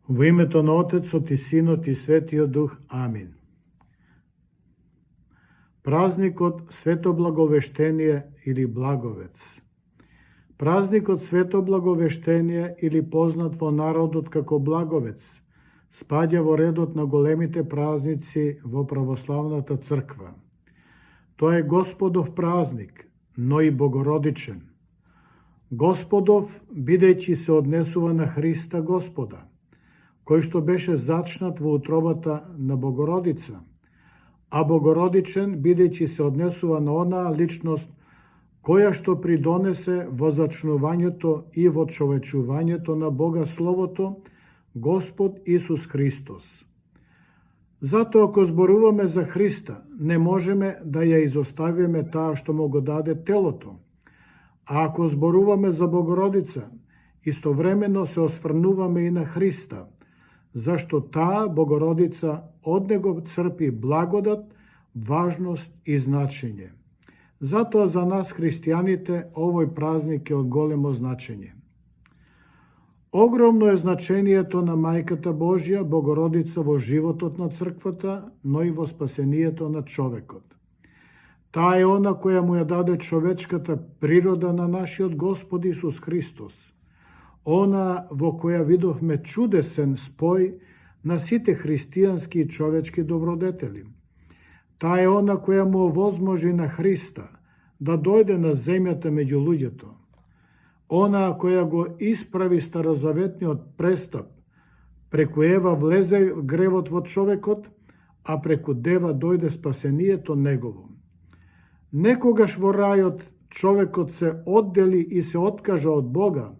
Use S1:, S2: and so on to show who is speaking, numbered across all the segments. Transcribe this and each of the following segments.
S1: Во името на Отецот и Синот и Светиот Дух. Амин. Празникот Свето Благовештение или Благовец. Празникот Свето Благовештение или познат во народот како Благовец спаѓа во редот на големите празници во православната црква. Тоа е Господов празник, но и богородичен. Господов, бидејќи се однесува на Христа Господа, кој што беше зачнат во утробата на Богородица, а богородичен, бидејќи се однесува на онаа личност која што придонесе во зачнувањето и во човечувањето на Бога Словото, Господ Исус Христос. Затоа, ако зборуваме за Христа, не можеме да ја изоставиме таа што му го даде телото, а ако зборуваме за Богородица, истовремено се осврнуваме и на Христа, зашто таа Богородица од него црпи благодат, важност и значење. Затоа за нас христијаните овој празник е од големо значење. Огромно е значењето на Мајката Божја, Богородица во животот на црквата, но и во спасението на човекот. Таа е она која му ја даде човечката природа на нашиот Господ Исус Христос. Она во која видовме чудесен спој на сите христијански и човечки добродетели. Таа е она која му овозможи на Христа да дојде на земјата меѓу луѓето. Она која го исправи старозаветниот престап, преку Ева влезе гревот во човекот, а преку Дева дојде спасението негово. Некогаш во рајот човекот се оддели и се откажа од Бога,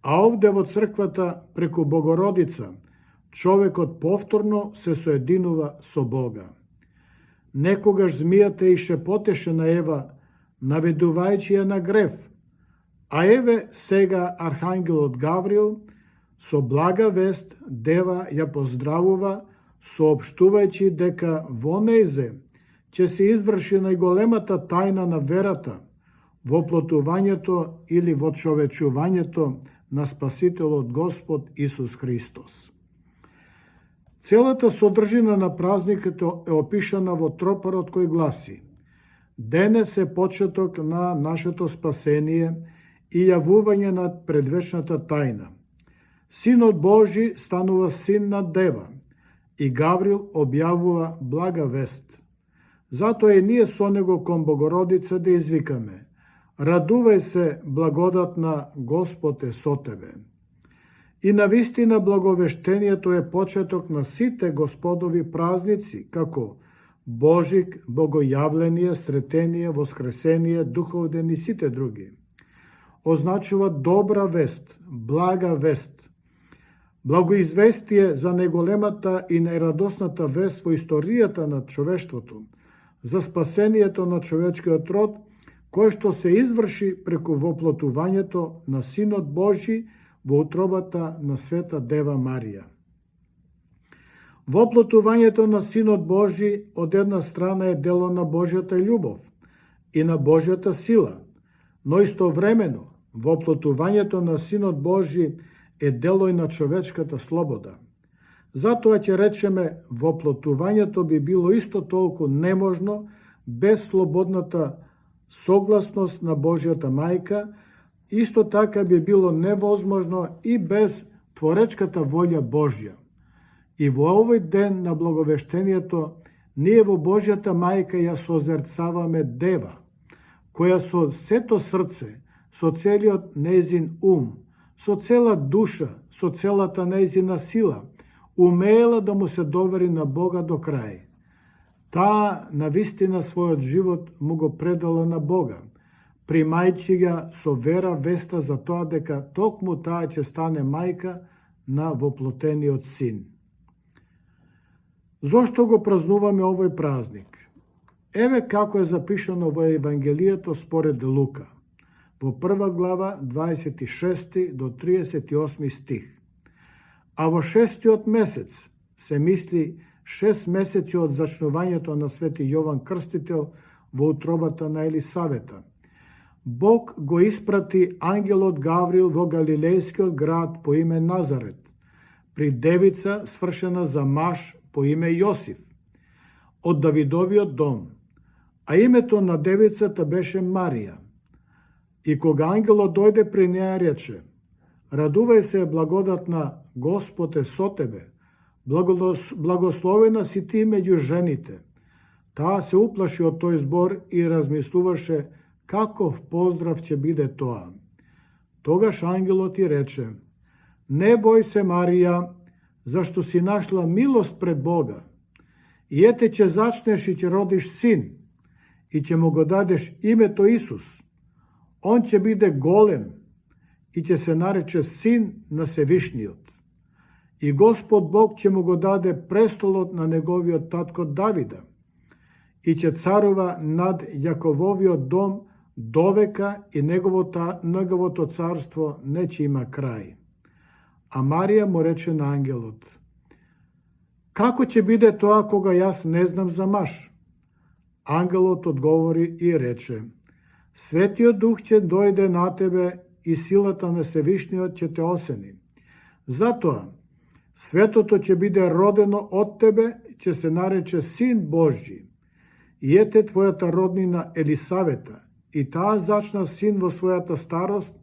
S1: а овде во црквата преку Богородица човекот повторно се соединува со Бога. Некогаш змијата и шепотеше на Ева, наведувајќи ја на грев, а еве сега архангелот Гавриел со блага вест Дева ја поздравува, соопштувајќи дека во нејзе ќе се изврши најголемата тајна на верата, воплотувањето или во човечувањето на Спасителот Господ Исус Христос. Целата содржина на празникот е опишана во тропарот кој гласи: денес е почеток на нашето спасение и јавување на предвечната тајна. Синот Божи станува син на Дева и Гаврил објавува блага вест. Затоа и ние со него кон Богородица да извикаме: радувај се, благодатна, Господ е со тебе. И навистина благовештението е почеток на сите Господови празници, како Божик, Богојавление, Сретение, Воскресение, Духовден и сите други. Означува добра вест, блага вест. Благоизвестие за најголемата и најрадосната вест во историјата на човештвото, за спасението на човечкиот род, кој што се изврши преку воплотувањето на Синот Божи во утробата на Света Дева Марија. Воплотувањето на Синот Божи од една страна е дело на Божјата љубов и на Божјата сила, но истовремено воплотувањето на Синот Божи е дело и на човечката слобода. Затоа ќе речеме, воплотувањето би било исто толку неможно без слободната согласност на Божјата мајка, исто така би било невозможно и без творечката волја Божја. И во овој ден на благовештението, ние во Божјата мајка ја созерцаваме Дева, која со сето срце, со целиот нејзин ум, со цела душа, со целата нејзина сила, умеела да му се довери на Бога до крај. Таа навистина својот живот му го предала на Бога, примајќи ја со вера веста за тоа дека токму таа ќе стане мајка на воплотениот син. Зошто го празнуваме овој празник? Еве како е запишано во Евангелието според Лука, во 1 глава 26 до 38 стих. А во 6-тиот месец, се мисли 6 месеци од зачнувањето на Свети Јован Крстител во утробата на Елисавета, Бог го испрати ангелот Гавриил во Галилејскиот град по име Назарет, при девица свршена за маж по име Јосиф, од Давидовиот дом, а името на девицата беше Марија. И кога ангелот дојде при неа, рече: Радувај се, благодатна, Господ е со тебе, благословена си ти меѓу жените. Таа се уплаши од тој збор и размислуваше каков поздрав ќе биде тоа. Тогаш ангелот и рече: Не бој се, Марија, зашто си нашла милост пред Бога. И ете ќе зачнеш и ќе родиш син, и ќе му го дадеш името Исус. Он ќе биде голем и ќе се нарече Син на Севишниот. И Господ Бог ќе му го даде престолот на неговиот татко Давида и ќе царува над Јакововиот дом довека и неговото царство не ќе има крај. А Марија му рече на ангелот: Како ќе биде тоа кога јас не знам за маж? Ангелот одговори и рече: Светиот Дух ќе дојде на тебе и силата на Севишниот ќе те осени. Затоа, светото ќе биде родено од тебе, ќе се нарече Син Божји. И ете твојата роднина Елисавета, и таа зачна син во својата старост,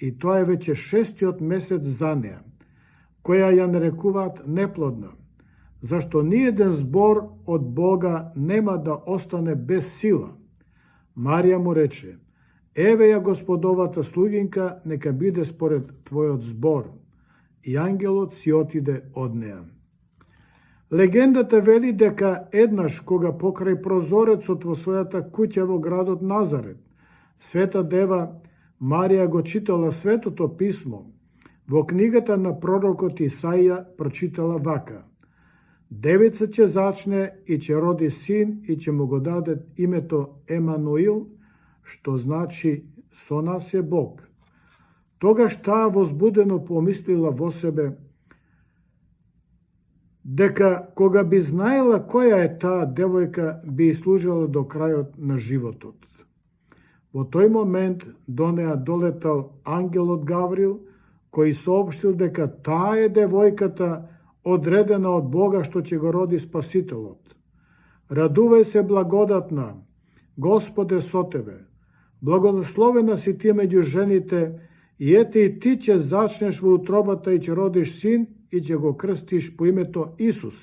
S1: и тоа е веќе 6-тиот месец за неа, која ја нарекуваат неплодна, зашто ниеден збор од Бога нема да остане без сила. Марија му рече: Еве ја Господовата слугинка, нека биде според твојот збор. И ангелот си отиде од неа. Легендата вели дека еднаш кога покрај прозорецот во својата куќа во градот Назарет, Света Дева Марија го читала Светото писмо, во книгата на пророкот Исаија прочитала вака: Девица ќе зачне и ќе роди син и ќе му го даде името Емануил, што значи со нас е Бог. Тогаш таа возбудено помислила во себе дека кога би знаела која е таа девојка, би и служила до крајот на животот. Во тој момент до неа долетал ангелот Гаврил, кој соопштил дека таа е девојката одредена од Бога што ќе го роди Спасителот. Радувај се, благодатна, Господ е со тебе, благословена си ти меѓу жените, и ете и ти ќе зачнеш во утробата и ќе родиш син и ќе го крстиш по името Исус.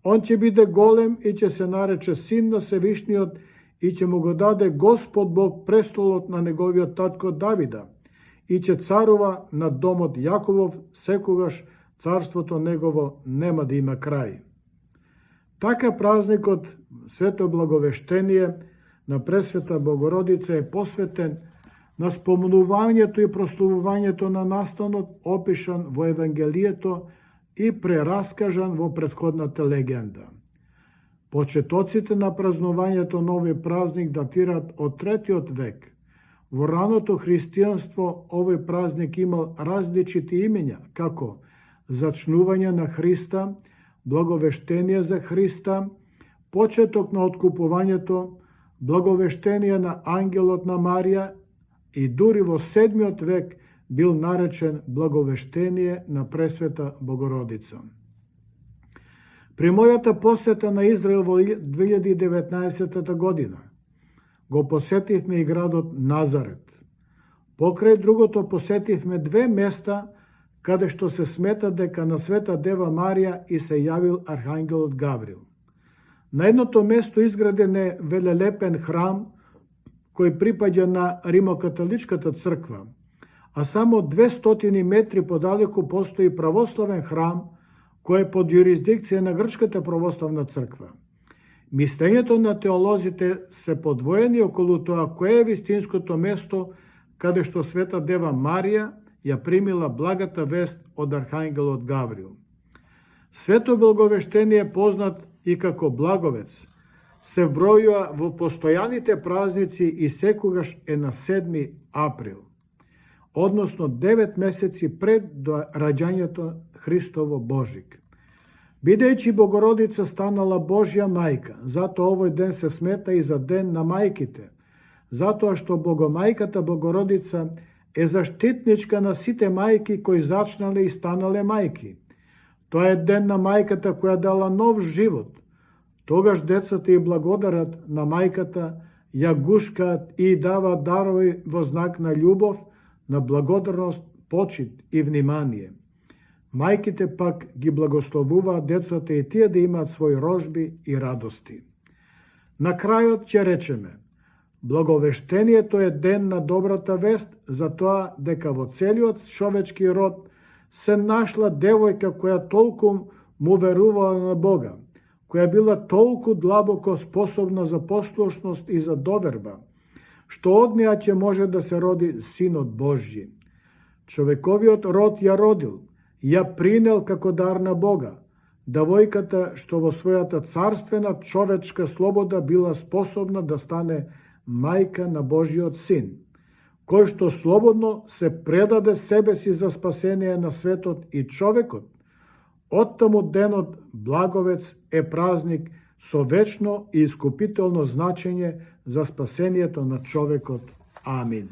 S1: Он ќе биде голем и ќе се нарече Син на Севишниот и ќе му го даде Господ Бог престолот на неговиот татко Давида и ќе царува над домот Јаковов секогаш, царството негово нема да има крај. Така празникот Свето Благовештение на Пресвета Богородица е посветен на спомнувањето и прославувањето на настанот, опишан во Евангелието и прераскажан во претходната легенда. Почетоците на празнувањето на овој празник датираат од 3 век. Во раното христијанство овој празник имал различити имења, како зачнување на Христа, благовештение за Христа, почеток на откупувањето, благовештение на ангелот на Марија и дури во 7 век бил наречен благовештение на Пресвета Богородица. При мојата посета на Израел во 2019 година го посетивме и градот Назарет. Покрај другото посетивме 2 места каде што се смета дека на Света Дева Марија и се јавил архангелот Гаврил. На едното место изграден е велелепен храм кој припаѓа на Римокатоличката црква, а само 200 метри подалеку постои православен храм кој е под јурисдикција на Грчката православна црква. Мислењето на теолозите се подвоени околу тоа кое е вистинското место каде што Света Дева Марија ја примила благата вест од архангелот Гаврил. Свето Благовештение, познат и како Благовец, се вбројува во постојаните празници и секогаш е на 7 април, односно 9 месеци пред раѓањето Христово Божик. Бидејќи Богородица станала Божја мајка, затоа овој ден се смета и за ден на мајките, затоа што Богомајката Богородица е заштитничка на сите мајки кои зачнале и станале мајки, Тоа е ден на мајката која дала нов живот. Тогаш децата и благодарат на мајката, ја гушкаат и даваат дарови во знак на љубов, на благодарност, почит и внимание. Мајките пак ги благословуваат децата и тие да имаат своји рожби и радости. На крајот ќе речеме: благовештението е ден на добрата вест за тоа дека во целиот човечки род се нашла девојка која толку му верувала на Бога, која била толку длабоко способна за послушност и за доверба, што од неа ќе може да се роди Синот Божји. Човековиот род ја родил, ја принел како дар на Бога, девојката што во својата царствена човечка слобода била способна да стане мајка на Божјиот Син, кој што слободно се предаде себе си за спасение на светот и човекот. Оттаму денот Благовест е празник со вечно и искупително значење за спасението на човекот. Амин.